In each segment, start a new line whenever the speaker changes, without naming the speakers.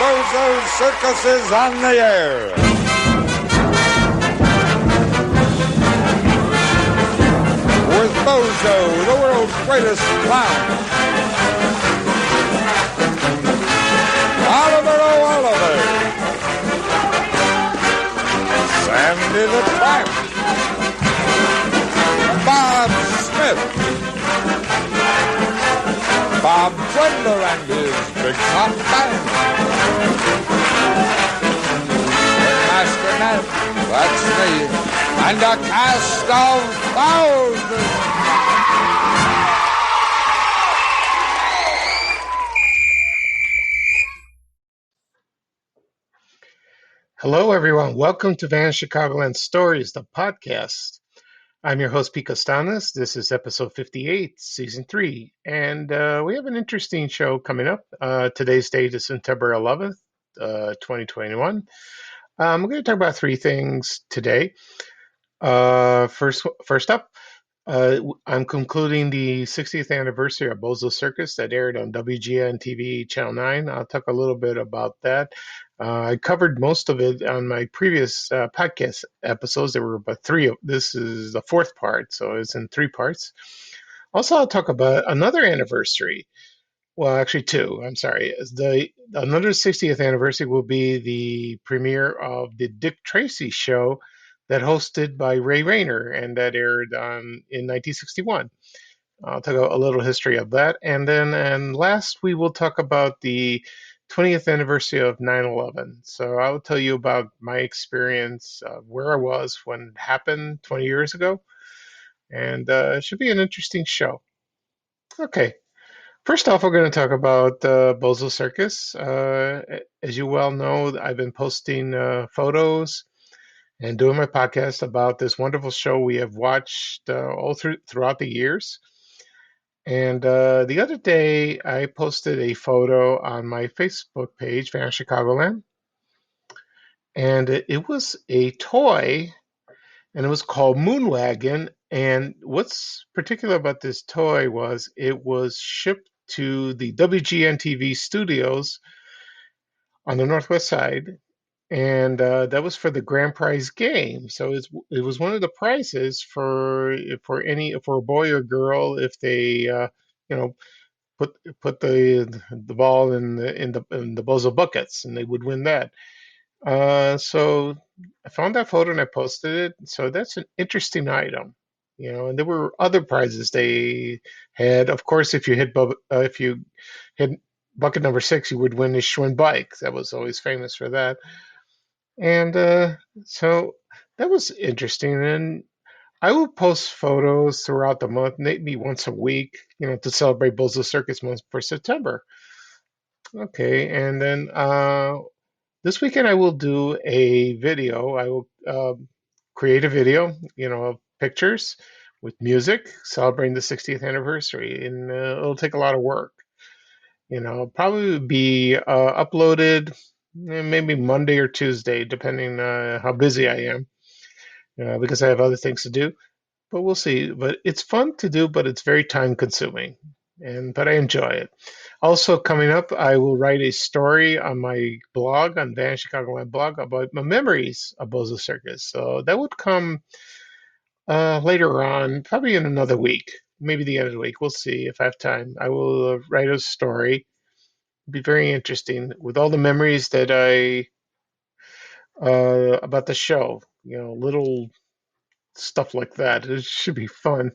Bozo's Circus is on the air. With Bozo, the world's greatest clown. Oliver, oh Oliver. Sandy the Tramp. Bob Smith. Bob Wendler and his big top band. Master Ned, that's me, and a cast of thousands.
Hello, everyone. Welcome to Van Chicagoland Stories, the podcast. I'm your host, Pete Costanas. This is episode 58, season 3, and we have an interesting show coming up. Today's date is September 11th, 2021. We're going to talk about 3 things today. First up, I'm concluding the 60th anniversary of Bozo Circus that aired on WGN TV Channel 9. I'll talk a little bit about that. I covered most of it on my previous podcast episodes. There were about 3. This is the 4th part, so it's in 3 parts. Also, I'll talk about another anniversary. Well, actually 2. I'm sorry. Another 60th anniversary will be the premiere of the Dick Tracy show that hosted by Ray Rayner, and that aired in 1961. I'll talk a little history of that. And last, we will talk about the 20th anniversary of 9/11. So I'll tell you about my experience, where I was when it happened 20 years ago. And it should be an interesting show. Okay. First off, we're going to talk about Bozo Circus. As you well know, I've been posting photos and doing my podcast about this wonderful show we have watched throughout the years. And the other day, I posted a photo on my Facebook page, Van Chicagoland, and it was a toy, and it was called Moonwagon. And what's particular about this toy was it was shipped to the WGN TV studios on the Northwest Side, and that was for the grand prize game. So it was one of the prizes for a boy or girl if they put the ball in the Bozo buckets, and they would win that. So I found that photo and I posted it. So that's an interesting item, And there were other prizes they had. Of course, if you hit bucket number 6, you would win a Schwinn bike. That was always famous for that. And so that was interesting. And I will post photos throughout the month, maybe once a week, to celebrate Bozo Circus Month for September. Okay, and then this weekend I will do a video. I will create a video, of pictures with music celebrating the 60th anniversary, and it'll take a lot of work. Probably be uploaded maybe Monday or Tuesday, depending how busy I am, because I have other things to do. But we'll see. But it's fun to do, but it's very time consuming, but I enjoy it. Also coming up, I will write a story on my blog, on Van Chicagoland blog, about my memories of Bozo Circus. So that would come later on, probably in another week, maybe the end of the week. We'll see if I have time. I will write a story. It'll be very interesting with all the memories that about the show. Little stuff like that. It should be fun.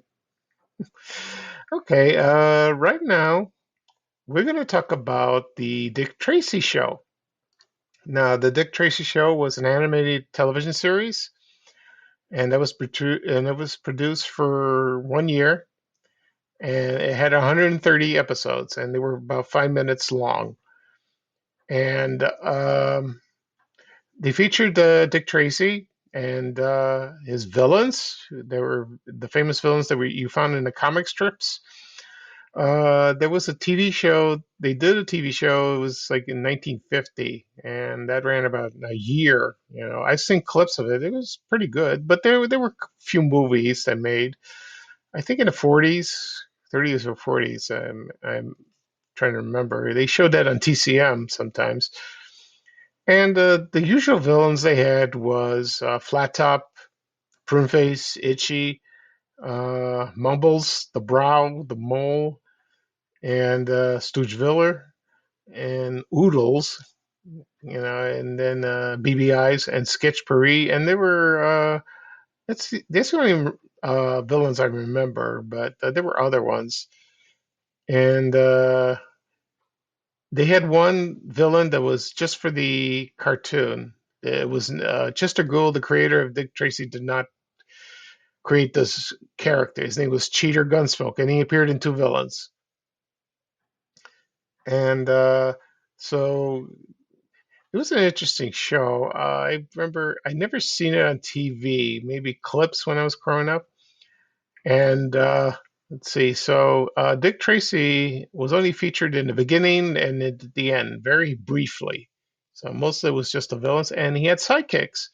Okay, right now we're going to talk about the Dick Tracy show. Now, the Dick Tracy show was an animated television series, and it was produced for 1 year, and it had 130 episodes, and they were about 5 minutes long. And they featured Dick Tracy and his villains. They were the famous villains that you found in the comic strips. There was a TV show. They did a TV show. It was like in 1950, and that ran about a year. I've seen clips of it. It was pretty good, but there were a few movies that made. I think in the 40s, 30s or 40s. I'm trying to remember. They showed that on TCM sometimes. And the usual villains they had was Flat Top, Pruneface, Itchy, Mumbles, the Brow, the Mole, and Stoogeviller, and Oodles, and then BBIs and Sketch Paris, and they were that's the only villains I remember, but there were other ones, and they had one villain that was just for the cartoon. It was Chester Gould, the creator of Dick Tracy, did not create this character. His name was Cheater Gunsmoke, and he appeared in two villains. And so it was an interesting show. I remember I never seen it on TV, maybe clips when I was growing up. And let's see, so Dick Tracy was only featured in the beginning and at the end, very briefly. So most of it was just the villains, and he had sidekicks.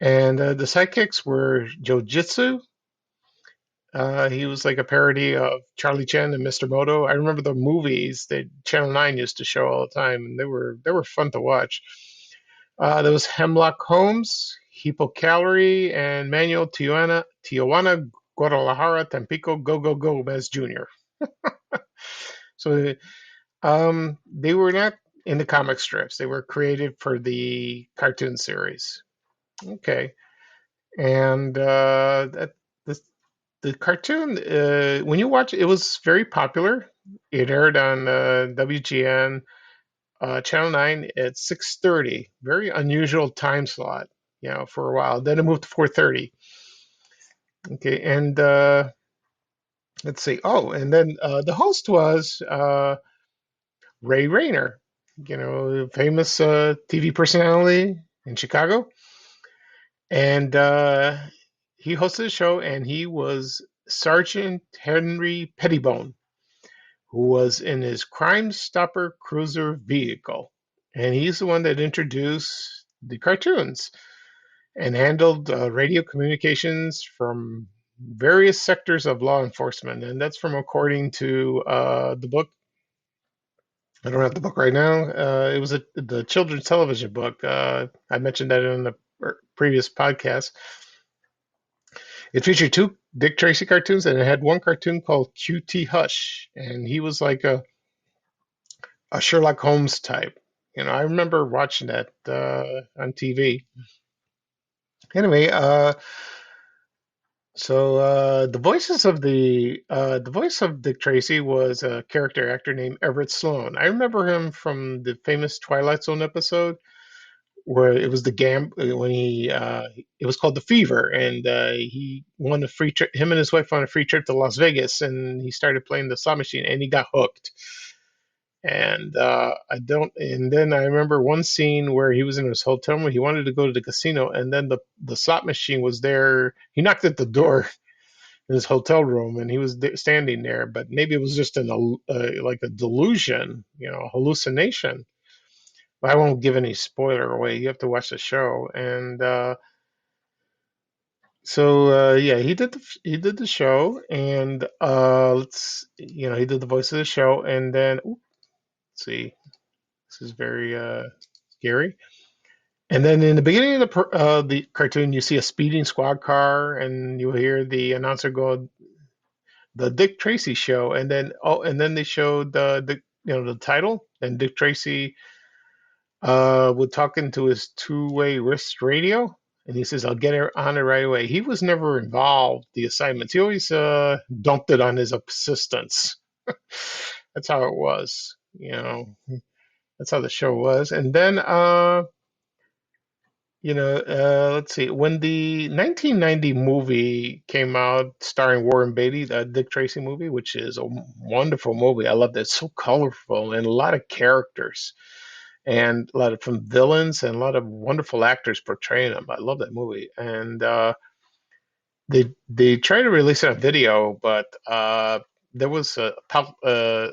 And the sidekicks were Joe Jitsu. He was like a parody of Charlie Chan and Mr. Moto. I remember the movies that Channel 9 used to show all the time, and they were fun to watch. There was Hemlock Holmes, Hippocalori, and Manuel Tijuana, Guadalajara, Tampico, Go Go Go Gomez Jr. So they were not in the comic strips; they were created for the cartoon series. Okay, and the the cartoon when you watch it, it was very popular. It aired on WGN Channel 9 at 6:30. Very unusual time slot, for a while. Then it moved to 4:30. Okay, and let's see. Oh, and then the host was Ray Rayner, famous TV personality in Chicago, and he hosted the show, and he was Sergeant Henry Pettibone, who was in his Crime Stopper cruiser vehicle, and he's the one that introduced the cartoons and handled radio communications from various sectors of law enforcement. And that's from according to the book. I don't have the book right now. It was the children's television book. I mentioned that in the previous podcast. It featured two Dick Tracy cartoons, and it had one cartoon called QT Hush, and he was like a Sherlock Holmes type. I remember watching that on TV. Anyway, so the voice of Dick Tracy was a character actor named Everett Sloan. I remember him from the famous Twilight Zone episode where it was the gam when he it was called the Fever, and he won a free trip. Him and his wife won a free trip to Las Vegas, and he started playing the slot machine, and he got hooked. And I don't. And then I remember one scene where he was in his hotel room. He wanted to go to the casino, and then the slot machine was there. He knocked at the door in his hotel room, and he was standing there. But maybe it was just like a delusion, a hallucination. But I won't give any spoiler away. You have to watch the show. And yeah, he did the show, and he did the voice of the show, and then let's see. This is very scary. And then in the beginning of the cartoon, you see a speeding squad car, and you hear the announcer go, "The Dick Tracy Show," and then they showed the title, and Dick Tracy would talk into his two-way wrist radio, and he says, "I'll get her on it right away." He was never involved the assignments. He always dumped it on his assistants. That's how it was. That's how the show was. And then, let's see. When the 1990 movie came out starring Warren Beatty, the Dick Tracy movie, which is a wonderful movie. I love that. It's so colorful and a lot of characters and a lot of from villains and a lot of wonderful actors portraying them. I love that movie. And they tried to release it on video, but there was a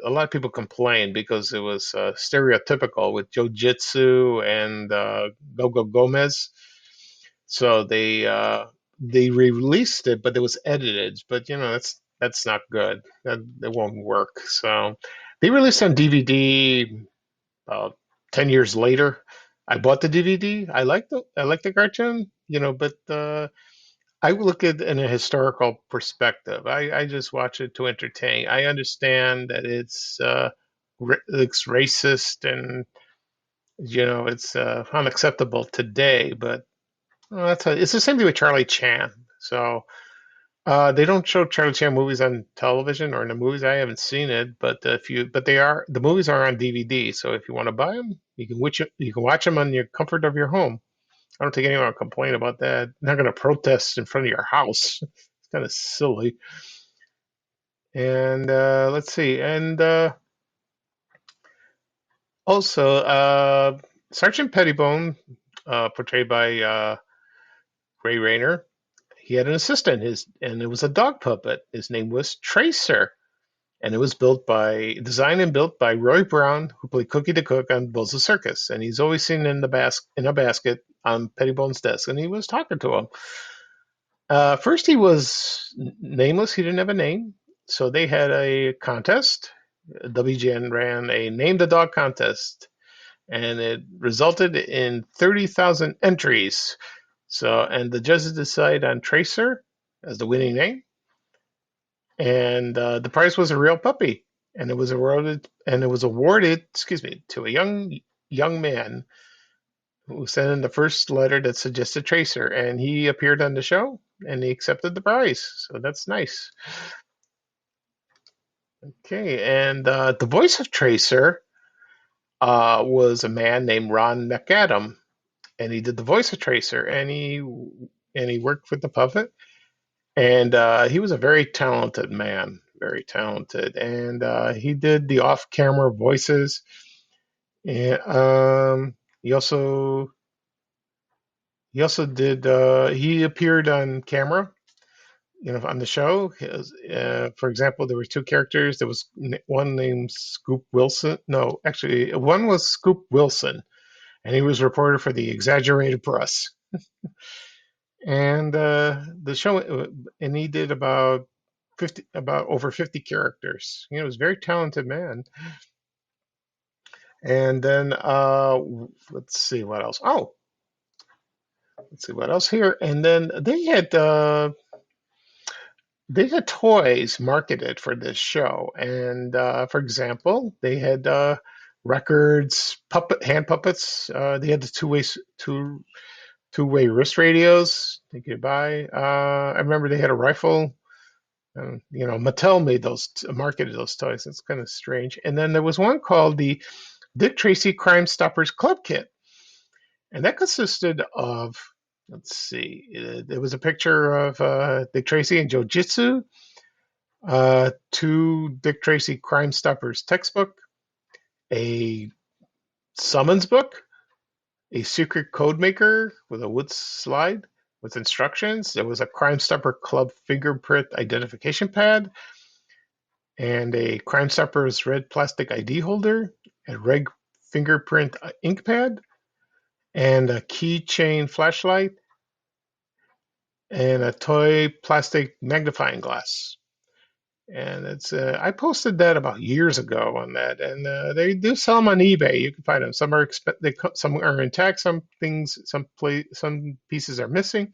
lot of people complained because it was stereotypical with Joe Jitsu and Gogo Gomez. So they released it, but it was edited. But that's not good. That won't work. So they released on DVD about 10 years later. I bought the DVD. I like the cartoon, but I look at it in a historical perspective. I just watch it to entertain. I understand that it's racist and it's unacceptable today, but it's the same thing with Charlie Chan. So they don't show Charlie Chan movies on television or in the movies. I haven't seen it, but the movies are on DVD. So if you want to buy them, you can watch them on your comfort of your home. I don't think anyone will complain about that. They're not going to protest in front of your house. It's kind of silly. And let's see. And also, Sergeant Pettibone, portrayed by Ray Rayner, he had an assistant. And it was a dog puppet. His name was Tracer, and it was designed and built by Roy Brown, who played Cookie the Cook on Bozo Circus. And he's always seen in a basket on Pettibone's desk, and he was talking to him. First, he was nameless. He didn't have a name, so they had a contest. WGN ran a Name the Dog contest, and it resulted in 30,000 entries. And the judges decide on Tracer as the winning name, and the prize was a real puppy, and it was awarded. To a young man who sent in the first letter that suggested Tracer, and he appeared on the show, and he accepted the prize. So that's nice. Okay, and the voice of Tracer was a man named Ron McAdam, and he did the voice of Tracer, and he worked with the puppet, and he was a very talented man, very talented, and he did the off-camera voices, and he also did. He appeared on camera, on the show. For example, there were two characters. There was one named Scoop Wilson. No, actually, one was Scoop Wilson, and he was reporter for the Exaggerated Press. And the show, and he did about over 50 characters. He was a very talented man. And then let's see what else. Oh, let's see what else here. And then they had toys marketed for this show, and for example, they had records, hand puppets. They had the two-way wrist radios they could buy. I remember they had a rifle. Mattel marketed those toys. It's kind of strange. And then there was one called the Dick Tracy Crime Stoppers Club Kit, and that consisted of, let's see, there was a picture of Dick Tracy in jiu-jitsu, 2 Dick Tracy Crime Stoppers textbook, a summons book, a secret code maker with a wood slide with instructions. There was a Crime Stopper Club fingerprint identification pad, and a Crime Stoppers red plastic ID holder, a red fingerprint ink pad, and a keychain flashlight, and a toy plastic magnifying glass. And it's I posted that about years ago on that, and they do sell them on eBay. You can find them. Some are some are intact. Some pieces are missing,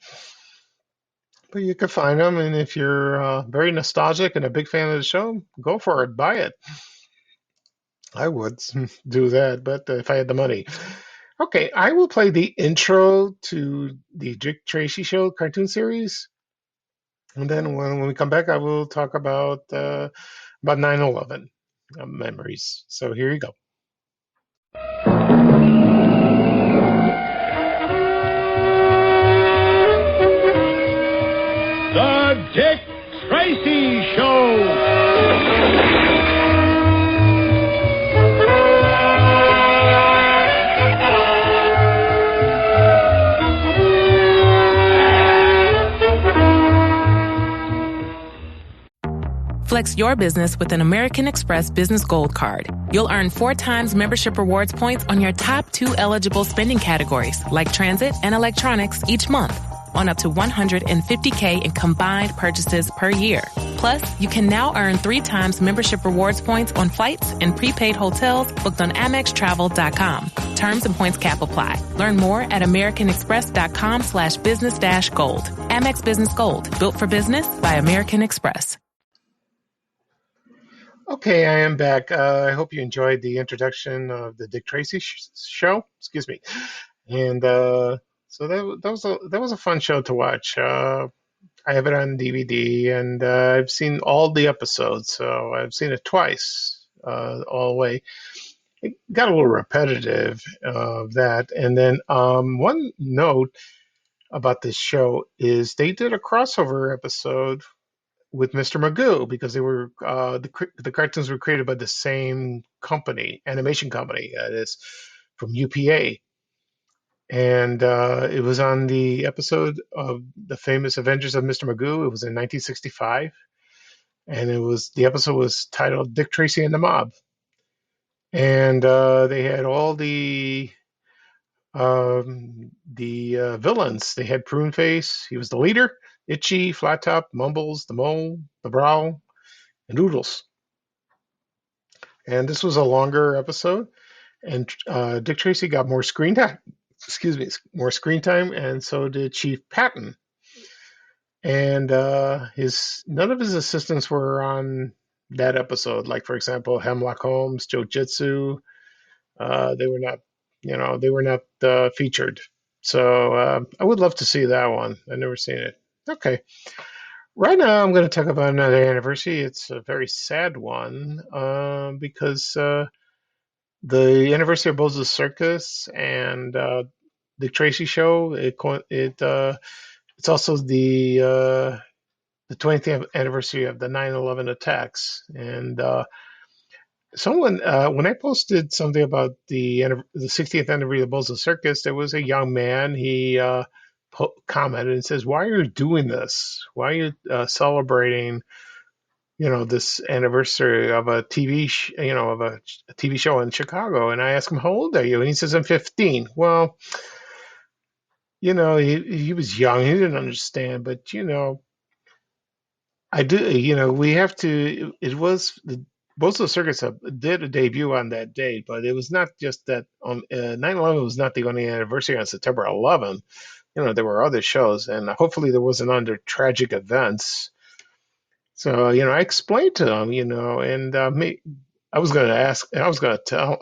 but you can find them. And if you're very nostalgic and a big fan of the show, go for it. Buy it. I would do that, but if I had the money. Okay, I will play the intro to the Dick Tracy Show cartoon series. And then when we come back, I will talk about 9/11 memories. So here you go.
The Dick Tracy Show.
Flex your business with an American Express Business Gold Card. You'll earn 4 times membership rewards points on your top 2 eligible spending categories, like transit and electronics, each month, on up to $150K in combined purchases per year. Plus, you can now earn 3 times membership rewards points on flights and prepaid hotels booked on AmexTravel.com. Terms and points cap apply. Learn more at americanexpress.com/business-gold. Amex Business Gold, built for business by American Express.
Okay, I am back. I hope you enjoyed the introduction of the Dick Tracy show. Excuse me. And so that was a fun show to watch. I have it on DVD, and I've seen all the episodes, so I've seen it twice all the way. It got a little repetitive of that. And then one note about this show is they did a crossover episode with Mr. Magoo because they were the cartoons were created by the same company, animation company, that is from UPA. And it was on the episode of the famous Adventures of Mr. Magoo. It was in 1965, and the episode was titled "Dick Tracy and the Mob." And they had all the villains. They had Pruneface. He was the leader. Itchy, Flat Top, Mumbles, the Mole, the Browl, and Oodles. And this was a longer episode. And Dick Tracy got more screen time. Excuse me, more screen time, and so did Chief Patton. And none of his assistants were on that episode. Like, for example, Hemlock Holmes, Joe Jitsu. They were not, featured. So I would love to see that one. I've never seen it. Okay. Right now, I'm going to talk about another anniversary. It's a very sad one because the anniversary of Bozo's Circus and the Tracy Show. It's also the 20th anniversary of the 9/11 attacks. And someone, when I posted something about the 60th anniversary of Bozo Circus, there was a young man. He commented and says, "Why are you doing this? Why are you celebrating, this anniversary of a TV, of a TV show in Chicago?" And I asked him, "How old are you?" And he says, "I'm 15." Well, he was young. He didn't understand, but I do. We have to. It was Bozo Circus did a debut on that date, but it was not just that. 9/11 was not the only anniversary on September 11th. There were other shows, and hopefully there wasn't under tragic events. So, I explained to him, and I was going to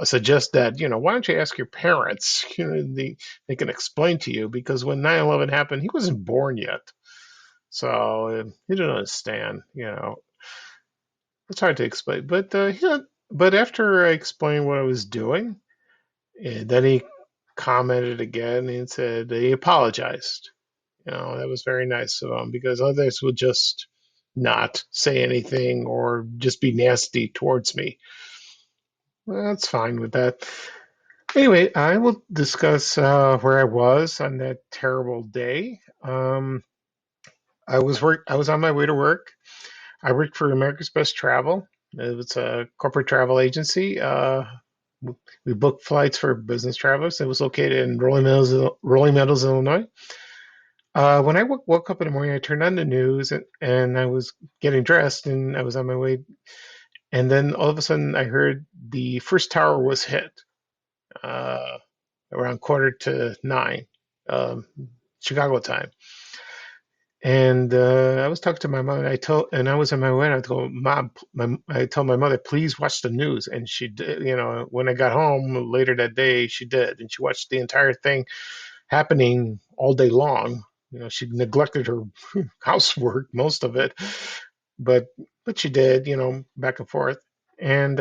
suggest that, why don't you ask your parents? They can explain to you, because when 9/11 happened, he wasn't born yet. So he didn't understand, It's hard to explain. But after I explained what I was doing, then he commented again and said he apologized. That was very nice of him, because others would just not say anything or just be nasty towards me. Well, that's fine with that. Anyway, I will discuss where I was on that terrible day. I was on my way to work. I worked for America's Best Travel. It was a corporate travel agency. We booked flights for business travelers. It was located in Rolling Meadows, Illinois. When I woke up in the morning, I turned on the news, and I was getting dressed, and I was on my way. And then all of a sudden, I heard the first tower was hit around 8:45, Chicago time. And I was talking to my mother, and I was on my way. And I told Mom, I told my mother, please watch the news. And she did. When I got home later that day, she did, and she watched the entire thing happening all day long. She neglected her housework, most of it, but she did, back and forth. And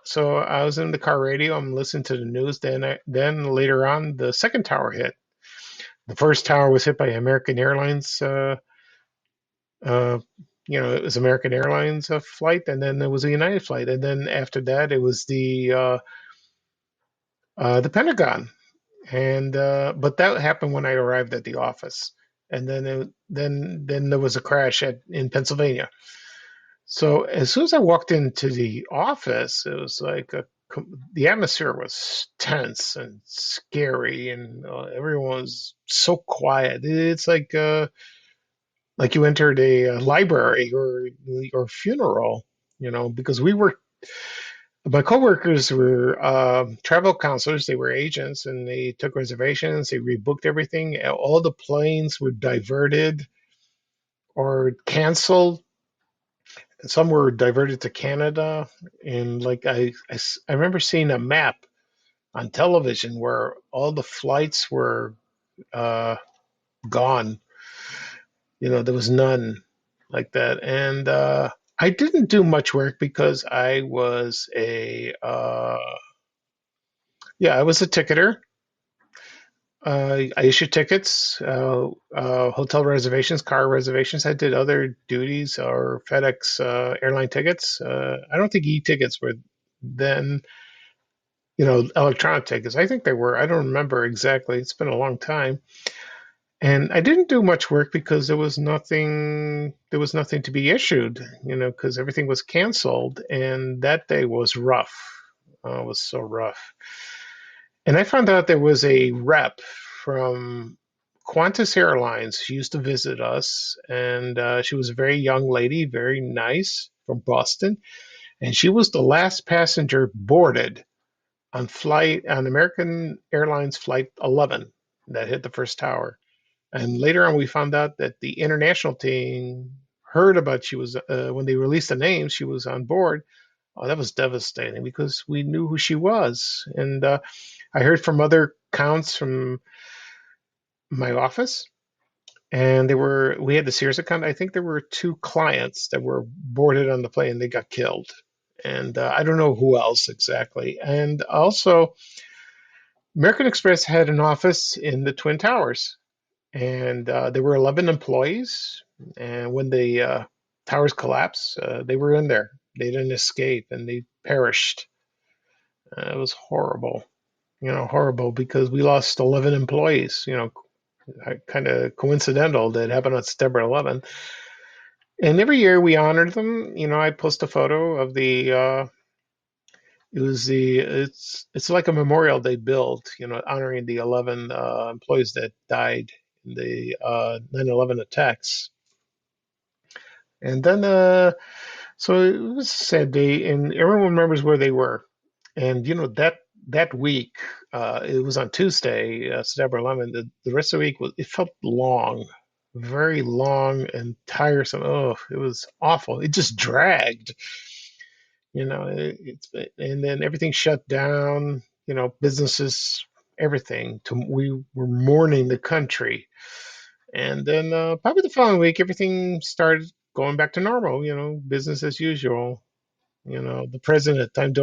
so I was in the car radio. I'm listening to the news. Then later on, the second tower hit. The first tower was hit by American Airlines. It was American Airlines flight, and then there was a United flight, and then after that, it was the Pentagon. And but that happened when I arrived at the office, and then there was a crash in Pennsylvania. So as soon as I walked into the office, it was like the atmosphere was tense and scary, and everyone was so quiet. It's like you entered a library or funeral, because we were My coworkers were travel counselors. They were agents, and they took reservations. They rebooked everything. All the planes were diverted or canceled. Some were diverted to Canada. And like I remember seeing a map on television where all the flights were uh, gone. There was none like that. And I didn't do much work because I was I was a ticketer. I issued tickets, hotel reservations, car reservations. I did other duties or FedEx airline tickets. I don't think e-tickets were then, electronic tickets. I think they were. I don't remember exactly. It's been a long time. And I didn't do much work because there was nothing to be issued, because everything was canceled. And that day was rough. It was so rough. And I found out there was a rep from Qantas Airlines. She used to visit us, and she was a very young lady, very nice, from Boston. And she was the last passenger boarded on American Airlines Flight 11 that hit the first tower. And later on, we found out that the international team heard about she was when they released the name, she was on board. Oh, that was devastating because we knew who she was. And I heard from other accounts from my office, and we had the Sears account. I think there were two clients that were boarded on the plane. They got killed. And I don't know who else exactly. And also, American Express had an office in the Twin Towers, and there were 11 employees. And when the towers collapsed, they were in there. They didn't escape, and they perished. It was horrible, horrible because we lost 11 employees. Kind of coincidental that happened on September 11th. And every year we honored them. I post a photo of it's like a memorial they built, honoring the 11 employees that died in the 9/11 attacks. And then, so it was a sad day, and everyone remembers where they were. And that week, it was on Tuesday, September 11th. The rest of the week it felt long, very long and tiresome. Oh, it was awful. It just dragged. And then everything shut down. Businesses, everything. We were mourning the country. And then probably the following week, everything started going back to normal. Business as usual. The president at the time,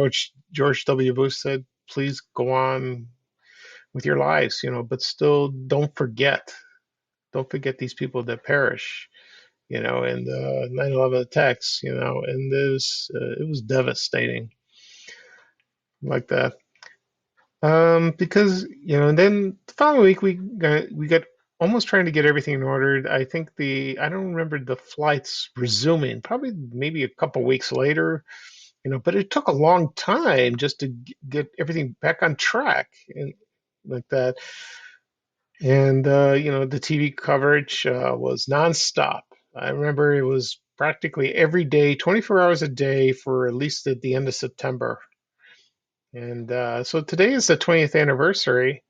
George W. Bush, said, "Please go on with your lives, but still don't forget these people that perish, and 9/11 attacks, and it was devastating like that. Because and then the following week we got almost trying to get everything in order. I don't remember the flights resuming, probably maybe a couple weeks later, but it took a long time just to get everything back on track and like that. And the TV coverage was nonstop. I remember it was practically every day, 24 hours a day for at least at the end of September. And so today is the 20th anniversary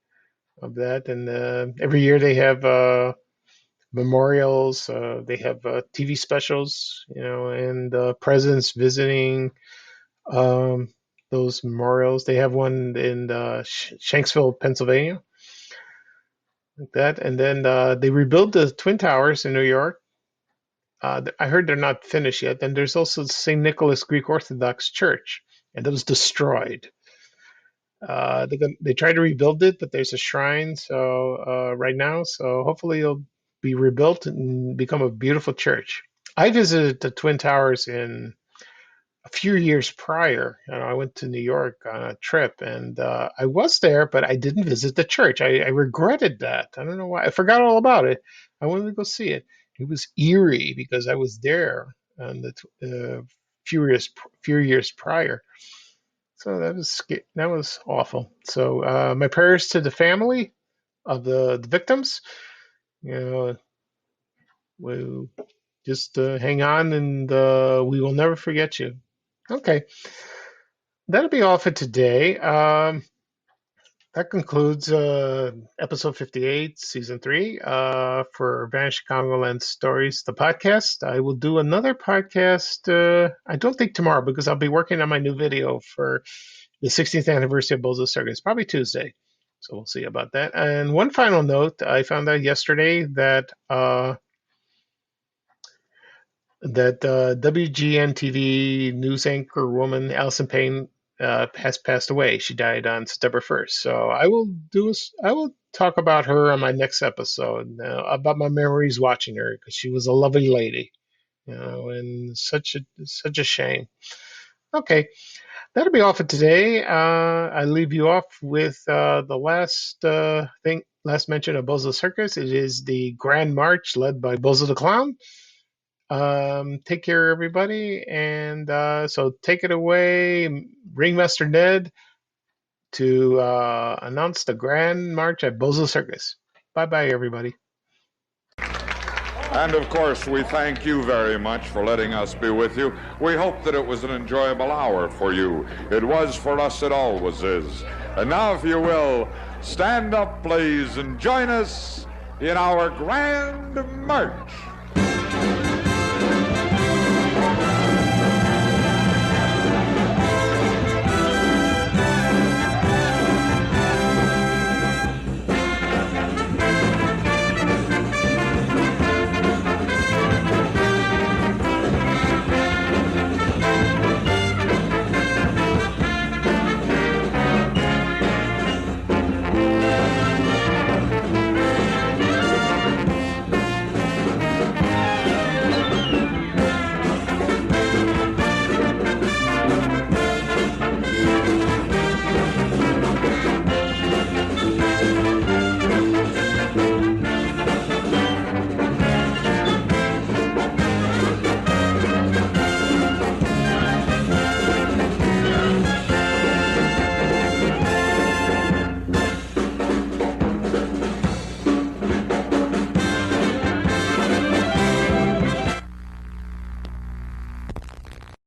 of that. And every year they have memorials, they have TV specials, and presidents visiting um, those memorials. They have one in Shanksville, Pennsylvania, like that. And then they rebuild the Twin Towers in New York. I heard they're not finished yet. And there's also the St. Nicholas Greek Orthodox Church, and that was destroyed. They tried to rebuild it, but there's a shrine right now. So hopefully it'll be rebuilt and become a beautiful church. I visited the Twin Towers in a few years prior. I went to New York on a trip, and I was there, but I didn't visit the church. I regretted that. I don't know why. I forgot all about it. I wanted to go see it. It was eerie because I was there on the few years prior. So that was awful. So my prayers to the family of the victims. You know, we just hang on, and we will never forget you. Okay. that'll be all for today. That concludes episode 58, season 3, for Vanished Chicagoland Stories, the podcast. I will do another podcast, I don't think tomorrow, because I'll be working on my new video for the 16th anniversary of Bozo Circus, probably Tuesday. So we'll see about that. And one final note, I found out yesterday that WGN TV news anchor woman Allison Payne has passed away. She died on September 1st. So I will talk about her on my next episode, about my memories watching her, because she was a lovely lady, and such a shame. Okay, that'll be all for today. I leave you off with the last mention of Bozo Circus. It is the Grand March led by Bozo the Clown. Take care, everybody, and so take it away, Ringmaster Ned, to announce the Grand March at Bozo Circus. Bye-bye, everybody.
And of course, we thank you very much for letting us be with you. We hope that it was an enjoyable hour for you. It was for us, it always is. And now, if you will, stand up, please, and join us in our Grand March.